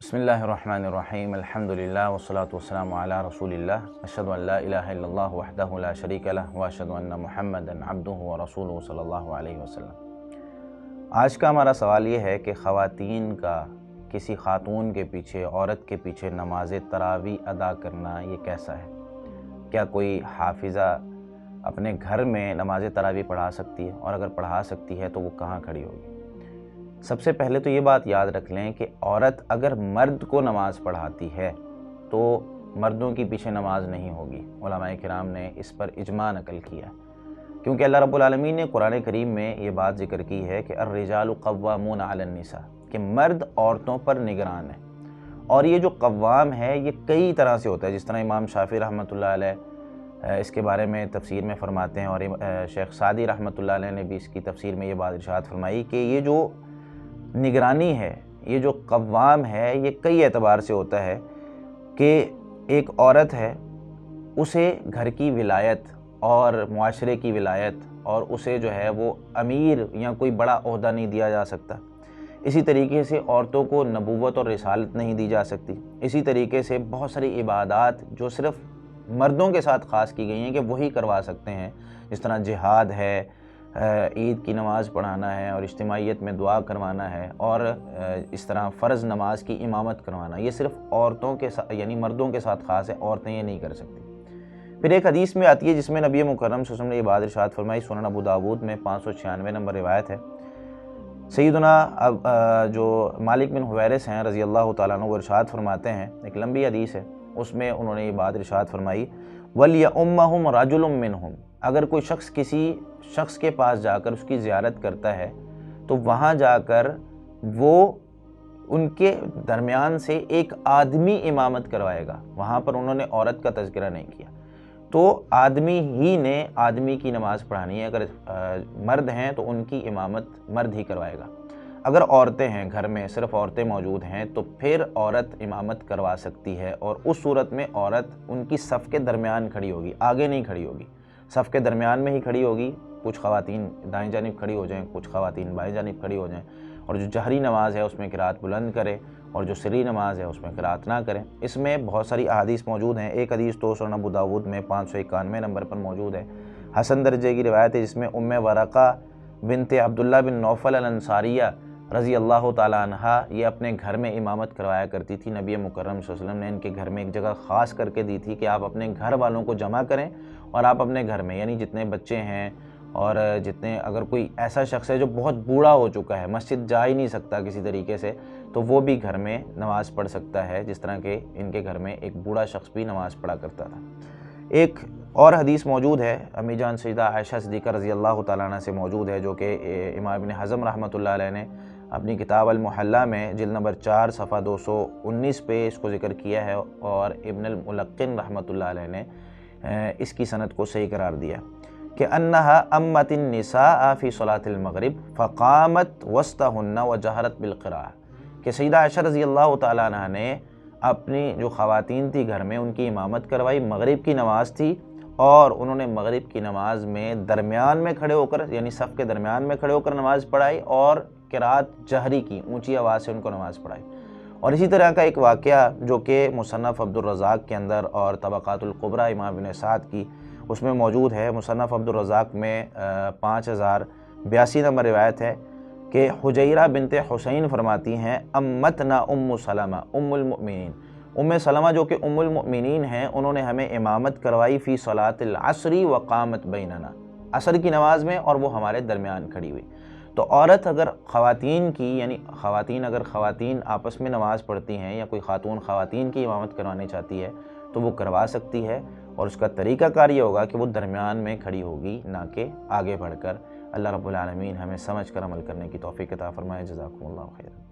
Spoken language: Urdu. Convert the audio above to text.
بسم اللہ الرحمن الرحیم الحمدللہ والصلاة والسلام علی رسول اللہ اشہد ان لا الہ الا اللہ وحدہ لا شریک لہ واشہد ان محمدا عبدہ ورسولہ صلی اللہ علیہ وسلم۔ آج کا ہمارا سوال یہ ہے کہ خواتین کا کسی خاتون کے پیچھے، عورت کے پیچھے نماز تراویح ادا کرنا یہ کیسا ہے؟ کیا کوئی حافظہ اپنے گھر میں نماز تراویح پڑھا سکتی ہے؟ اور اگر پڑھا سکتی ہے تو وہ کہاں کھڑی ہوگی؟ سب سے پہلے تو یہ بات یاد رکھ لیں کہ عورت اگر مرد کو نماز پڑھاتی ہے تو مردوں کی پیچھے نماز نہیں ہوگی۔ علماء کرام نے اس پر اجماع نقل کیا، کیونکہ اللہ رب العالمین نے قرآن کریم میں یہ بات ذکر کی ہے کہ الرجال قوامون علی النساء، کہ مرد عورتوں پر نگران ہے۔ اور یہ جو قوام ہے یہ کئی طرح سے ہوتا ہے، جس طرح امام شافعی رحمۃ اللہ علیہ اس کے بارے میں تفسیر میں فرماتے ہیں، اور شیخ سعدی رحمۃ اللہ علیہ نے بھی اس کی تفسیر میں یہ بات ارشاد فرمائی کہ یہ جو نگرانی ہے، یہ جو قوام ہے، یہ کئی اعتبار سے ہوتا ہے کہ ایک عورت ہے، اسے گھر کی ولایت اور معاشرے کی ولایت، اور اسے جو ہے وہ امیر یا کوئی بڑا عہدہ نہیں دیا جا سکتا۔ اسی طریقے سے عورتوں کو نبوت اور رسالت نہیں دی جا سکتی۔ اسی طریقے سے بہت ساری عبادات جو صرف مردوں کے ساتھ خاص کی گئی ہیں کہ وہی کروا سکتے ہیں، جس طرح جہاد ہے، عید کی نماز پڑھانا ہے، اور اجتماعیت میں دعا کروانا ہے، اور اس طرح فرض نماز کی امامت کروانا، یہ صرف عورتوں کے ساتھ یعنی مردوں کے ساتھ خاص ہے، عورتیں یہ نہیں کر سکتی۔ پھر ایک حدیث میں آتی ہے جس میں نبی مکرم صلی اللہ علیہ وسلم نے یہ بات ارشاد فرمائی، سنن ابو داود میں 596 نمبر روایت ہے۔ سیدنا جو مالک بن حویرث ہیں رضی اللہ تعالیٰ عنہ، وہ ارشاد فرماتے ہیں، ایک لمبی حدیث ہے، اس میں انہوں نے یہ بات ارشاد فرمائی، وَلْيَأُمَّهُمْ رَجُلٌ مِّنْهُمْ، اگر کوئی شخص کسی شخص کے پاس جا کر اس کی زیارت کرتا ہے تو وہاں جا کر وہ ان کے درمیان سے ایک آدمی امامت کروائے گا۔ وہاں پر انہوں نے عورت کا تذکرہ نہیں کیا، تو آدمی ہی نے آدمی کی نماز پڑھانی ہے۔ اگر مرد ہیں تو ان کی امامت مرد ہی کروائے گا۔ اگر عورتیں ہیں، گھر میں صرف عورتیں موجود ہیں، تو پھر عورت امامت کروا سکتی ہے، اور اس صورت میں عورت ان کی صف کے درمیان کھڑی ہوگی، آگے نہیں کھڑی ہوگی، صف کے درمیان میں ہی کھڑی ہوگی۔ کچھ خواتین دائیں جانب کھڑی ہو جائیں، کچھ خواتین بائیں جانب کھڑی ہو جائیں، اور جو جہری نماز ہے اس میں قرات بلند کرے، اور جو سری نماز ہے اس میں قرات نہ کریں۔ اس میں بہت ساری احادیث موجود ہیں۔ ایک حدیث تو سنن ابو داود میں 591 نمبر پر موجود ہے، حسن درجے کی روایت ہے، جس میں ام ورقہ بنت عبداللہ بن نوفل الانصاریہ رضی اللہ تعالیٰ عنہا یہ اپنے گھر میں امامت کروایا کرتی تھی۔ نبی مکرم صلی اللہ علیہ وسلم نے ان کے گھر میں ایک جگہ خاص کر کے دی تھی کہ آپ اپنے گھر والوں کو جمع کریں، اور آپ اپنے گھر میں یعنی جتنے بچے ہیں، اور جتنے اگر کوئی ایسا شخص ہے جو بہت بوڑھا ہو چکا ہے، مسجد جا ہی نہیں سکتا کسی طریقے سے، تو وہ بھی گھر میں نماز پڑھ سکتا ہے، جس طرح کہ ان کے گھر میں ایک بوڑھا شخص بھی نماز پڑھا کرتا تھا۔ ایک اور حدیث موجود ہے، امی جان سیدہ عائشہ صدیقہ رضی اللہ تعالیٰ عنہ سے موجود ہے، جو کہ امام ابن حزم رحمۃ اللہ علیہ نے اپنی کتاب المحلہ میں جلد نمبر 4 صفحہ 219 پہ اس کو ذکر کیا ہے، اور ابن الملقن رحمۃ اللہ علیہ نے اس کی سند کو صحیح قرار دیا کہ انہا امت النساء فی صلاۃ المغرب فقامت وسطہن وجہرت بالقراءہ، کہ سیدہ عائشہ رضی اللہ تعالیٰ عنہ نے اپنی جو خواتین تھی گھر میں ان کی امامت کروائی۔ مغرب کی نماز تھی، اور انہوں نے مغرب کی نماز میں درمیان میں کھڑے ہو کر یعنی صف کے درمیان میں کھڑے ہو کر نماز پڑھائی، اور قرات جہری کی، اونچی آواز سے ان کو نماز پڑھائی۔ اور اسی طرح کا ایک واقعہ جو کہ مصنف عبدالرزاق کے اندر اور طبقات القبریٰ امام ابن سعد کی اس میں موجود ہے، مصنف عبدالرزاق میں 5082 نمبر روایت ہے کہ حجیرہ بنت حسین فرماتی ہیں، امتنا ام سلمہ ام المؤمنین، ام سلمہ جو کہ ام المؤمنین ہیں، انہوں نے ہمیں امامت کروائی فی صلاۃ العصر وقامت بیننا، عصر کی نماز میں، اور وہ ہمارے درمیان کھڑی ہوئی۔ تو عورت اگر خواتین کی یعنی خواتین آپس میں نماز پڑھتی ہیں، یا کوئی خاتون خواتین کی امامت کروانے چاہتی ہے تو وہ کروا سکتی ہے، اور اس کا طریقہ کار یہ ہوگا کہ وہ درمیان میں کھڑی ہوگی، نہ کہ آگے بڑھ کر۔ اللہ رب العالمین ہمیں سمجھ کر عمل کرنے کی توفیق عطا فرمائے۔ جزاکم اللہ خیر۔